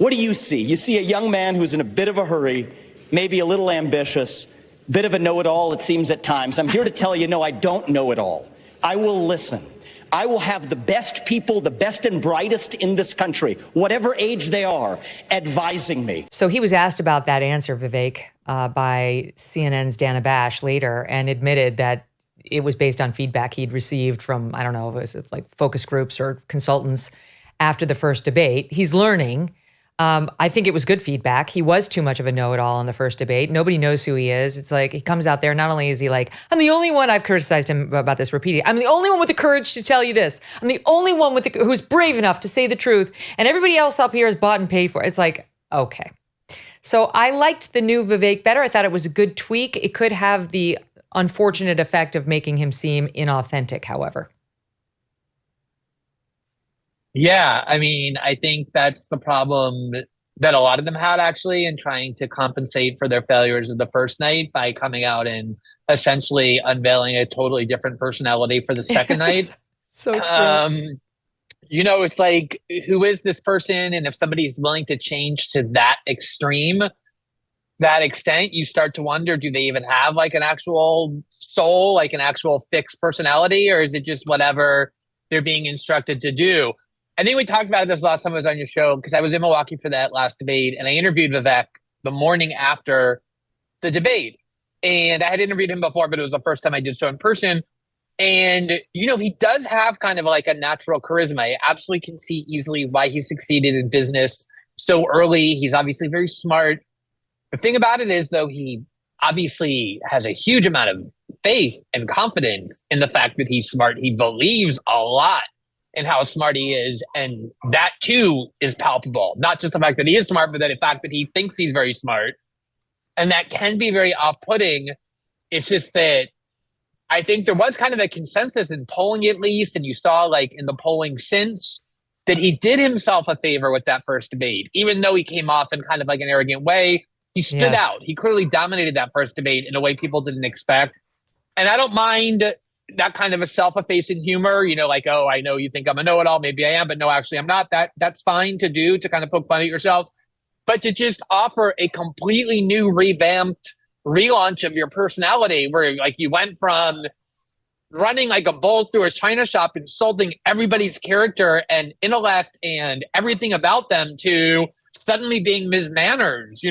What do you see? You see a young man who's in a bit of a hurry, maybe a little ambitious, bit of a know-it-all, it seems at times. I'm here to tell you, no, I don't know it all. I will listen. I will have the best people, the best and brightest in this country, whatever age they are, advising me. So he was asked about that answer, Vivek, by CNN's Dana Bash later, and admitted that it was based on feedback he'd received from, I don't know, was it like focus groups or consultants after the first debate. He's learning. I think it was good feedback. He was too much of a know-it-all in the first debate. Nobody knows who he is. It's like he comes out there, not only is he like, I'm the only one, I've criticized him about this repeatedly, I'm the only one with the courage to tell you this. I'm the only one who's brave enough to say the truth. And everybody else up here is bought and paid for. It's like, okay. So I liked the new Vivek better. I thought it was a good tweak. It could have the unfortunate effect of making him seem inauthentic, however. Yeah, I mean, I think that's the problem that a lot of them had actually in trying to compensate for their failures of the first night by coming out and essentially unveiling a totally different personality for the second night. So true. It's like, who is this person? And if somebody's willing to change to that extreme, that extent, you start to wonder, do they even have like an actual soul, like an actual fixed personality, or is it just whatever they're being instructed to do? I think we talked about this last time I was on your show, because I was in Milwaukee for that last debate, and I interviewed Vivek the morning after the debate. And I had interviewed him before, but it was the first time I did so in person. And, he does have kind of like a natural charisma. I absolutely can see easily why he succeeded in business so early. He's obviously very smart. The thing about it is, though, he obviously has a huge amount of faith and confidence in the fact that he's smart. He believes a lot in how smart he is. And that too is palpable. Not just the fact that he is smart, but the fact that he thinks he's very smart. And that can be very off-putting. It's just that I think there was kind of a consensus in polling, at least, and you saw like in the polling since, that he did himself a favor with that first debate. Even though he came off in kind of like an arrogant way, he stood out. He clearly dominated that first debate in a way people didn't expect. And I don't mind that kind of a self-effacing humor, like, oh, I know you think I'm a know-it-all, maybe I am, but no, actually I'm not. That's fine to do, to kind of poke fun at yourself. But to just offer a completely new, revamped relaunch of your personality, where like you went from running like a bull through a china shop, insulting everybody's character and intellect and everything about them, to suddenly being Ms. Manners.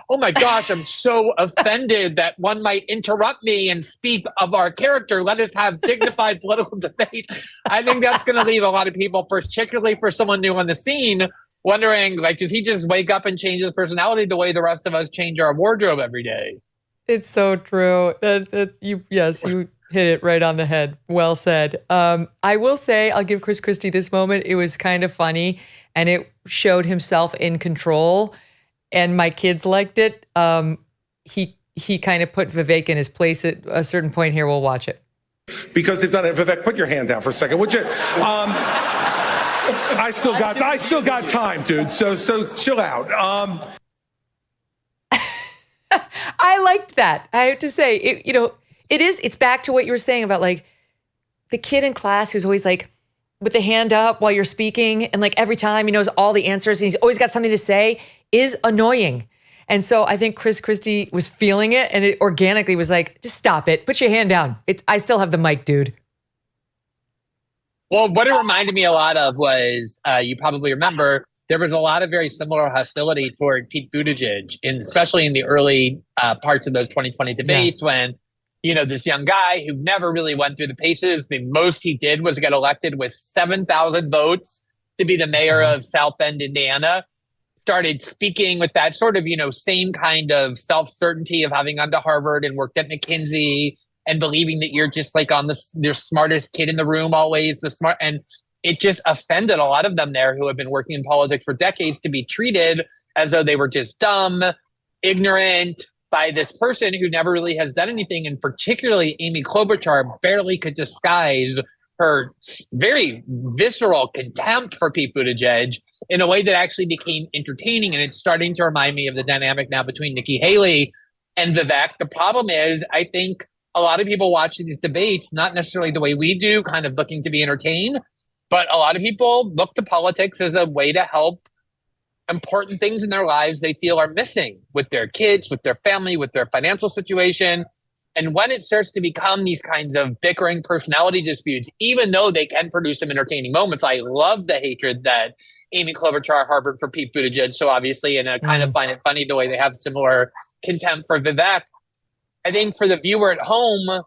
Oh my gosh, I'm so offended that one might interrupt me and speak of our character. Let us have dignified political debate. I think that's going to leave a lot of people, particularly for someone new on the scene, wondering, like, does he just wake up and change his personality the way the rest of us change our wardrobe every day? It's so true. You hit it right on the head. Well said. I will say, I'll give Chris Christie this moment. It was kind of funny, and it showed himself in control, and my kids liked it. He kind of put Vivek in his place at a certain point. Here, we'll watch it. Because they've done it. Vivek, put your hand down for a second, would you? I still got time, dude. So chill out. I liked that. I have to say, it's back to what you were saying about like the kid in class who's always like with the hand up while you're speaking, and like every time he knows all the answers and he's always got something to say, is annoying. And so I think Chris Christie was feeling it, and it organically was like, just stop it. Put your hand down. I still have the mic, dude. Well, what it reminded me a lot of was, you probably remember, there was a lot of very similar hostility toward Pete Buttigieg, especially in the early parts of those 2020 debates, when, this young guy who never really went through the paces, the most he did was get elected with 7,000 votes to be the mayor of South Bend, Indiana, started speaking with that sort of, same kind of self-certainty of having gone to Harvard and worked at McKinsey and believing that you're just like their smartest kid in the room, always and it just offended a lot of them there who have been working in politics for decades to be treated as though they were just dumb, ignorant by this person who never really has done anything. And particularly Amy Klobuchar barely could disguise her very visceral contempt for Pete Buttigieg in a way that actually became entertaining. And it's starting to remind me of the dynamic now between Nikki Haley and Vivek. The problem is, I think a lot of people watch these debates, not necessarily the way we do, kind of looking to be entertained, but a lot of people look to politics as a way to help important things in their lives they feel are missing with their kids, with their family, with their financial situation. And when it starts to become these kinds of bickering personality disputes, even though they can produce some entertaining moments, I love the hatred that Amy Klobuchar harbored for Pete Buttigieg so obviously, and I kind of find it funny the way they have similar contempt for Vivek. I think for the viewer at home,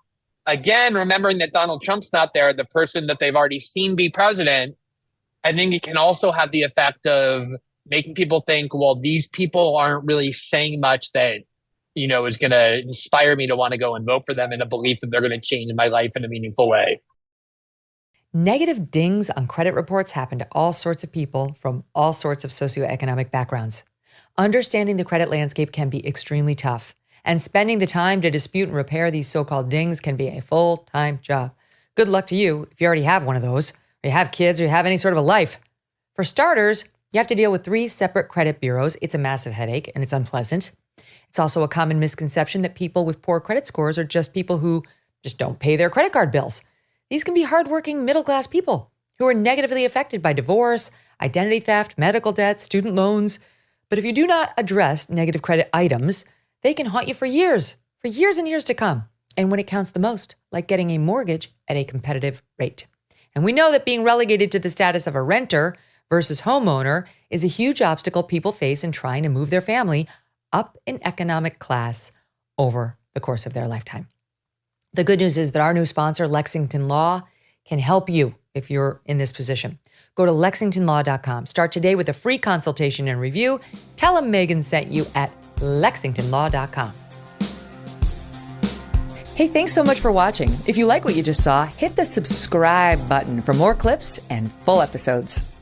again, remembering that Donald Trump's not there, the person that they've already seen be president, I think it can also have the effect of making people think, well, these people aren't really saying much that, you know, is going to inspire me to want to go and vote for them in a belief that they're going to change my life in a meaningful way. Negative dings on credit reports happen to all sorts of people from all sorts of socioeconomic backgrounds. Understanding the credit landscape can be extremely tough, and spending the time to dispute and repair these so-called dings can be a full-time job. Good luck to you if you already have one of those, or you have kids, or you have any sort of a life. For starters, you have to deal with 3 separate credit bureaus. It's a massive headache, and it's unpleasant. It's also a common misconception that people with poor credit scores are just people who just don't pay their credit card bills. These can be hardworking middle-class people who are negatively affected by divorce, identity theft, medical debt, student loans. But if you do not address negative credit items, they can haunt you for years and years to come. And when it counts the most, like getting a mortgage at a competitive rate. And we know that being relegated to the status of a renter versus homeowner is a huge obstacle people face in trying to move their family up in economic class over the course of their lifetime. The good news is that our new sponsor, Lexington Law, can help you if you're in this position. Go to lexingtonlaw.com. Start today with a free consultation and review. Tell them Megyn sent you at lexingtonlaw.com. Hey, thanks so much for watching. If you like what you just saw, hit the subscribe button for more clips and full episodes.